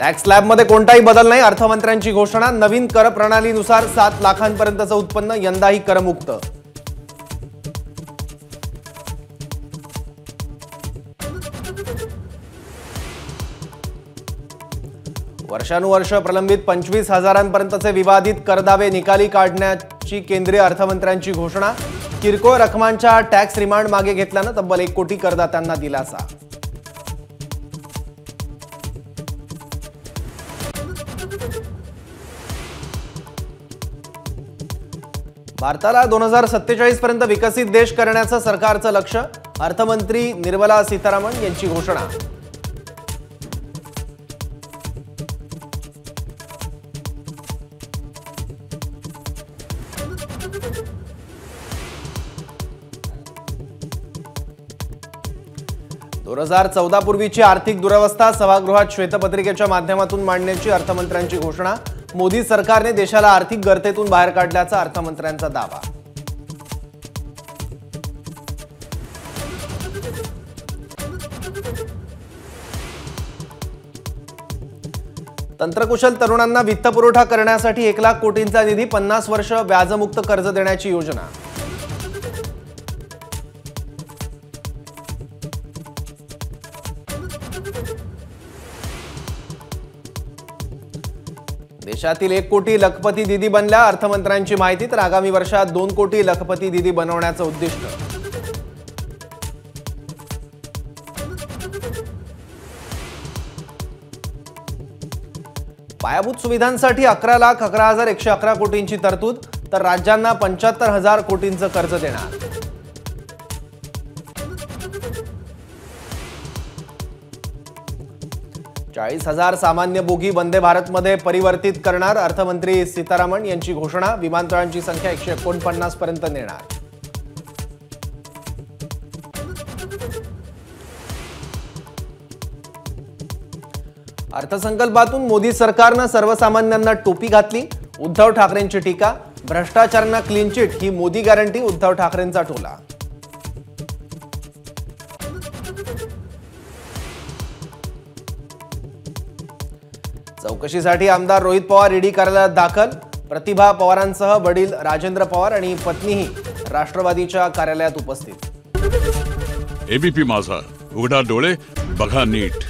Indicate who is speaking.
Speaker 1: Tax स्लॅबमध्ये कोणताही बदल नाही, अर्थमंत्र्यांची घोषणा। नवीन कर प्रणालीनुसार 7 लाखांपर्यंतचं उत्पन्न यंदाही करमुक्त। वर्षानुवर्ष प्रलंबित 25,000पर्यंतचे विवादित करदावे निकाली काढण्याची केंद्रीय अर्थमंत्र्यांची घोषणा। किरकोळ रकमांच्या टॅक्स रिमांड मागे घेतल्यानं तब्बल 1 कोटी करदात्यांना दिलासा। भारताला 2047 पर्यंत विकसित देश करण्याचं सरकारचं लक्ष्य। अर्थमंत्री निर्मला सीतारामन यांची घोषणा। दोन 2014 पूर्वीची आर्थिक दुरवस्था सभागृहात श्वेतपत्रिकेच्या माध्यमातून मांडण्याची अर्थमंत्र्यांची घोषणा। मोदी सरकारने देशाला आर्थिक गर्तेतून बाहेर काढल्याचा अर्थमंत्र्यांचा दावा। तंत्रकुशल तरुणांना वित्तपुरवठा करण्यासाठी 1 लाख कोटींचा निधी, 50 वर्ष व्याजमुक्त कर्ज देण्याची योजना। देशातील 1 कोटी लखपती दीदी बनल्या, अर्थमंत्र्यांची माहिती। तर आगामी वर्षात 2 कोटी लखपती दीदी बनवण्याचं उद्दिष्ट। पायाभूत सुविधांसाठी 11,11,111 कोटींची तरतूद, तर राज्यांना 75,000 कोटींचं कर्ज देणार। चाळीस 40,000 सामान्य बोगी वंदे भारतमध्ये परिवर्तित करणार, अर्थमंत्री सीतारामन यांची घोषणा। विमानतळांची संख्या 149 पर्यंत नेणार। अर्थसंकल्पातून मोदी सरकारनं सर्वसामान्यांना टोपी घातली, उद्धव ठाकरेंची टीका। भ्रष्टाचारांना क्लीन चिट, ही मोदी गॅरंटी, उद्धव ठाकरेंचा टोला। चौकशीसाठी आमदार रोहित पवार ईडी कार्यालयात दाखल। प्रतिभा पवारांसह वडील राजेंद्र पवार आणि पत्नीही राष्ट्रवादीच्या कार्यालयात उपस्थित।
Speaker 2: एबीपी माझा, उघडा डोळे बघा नीट।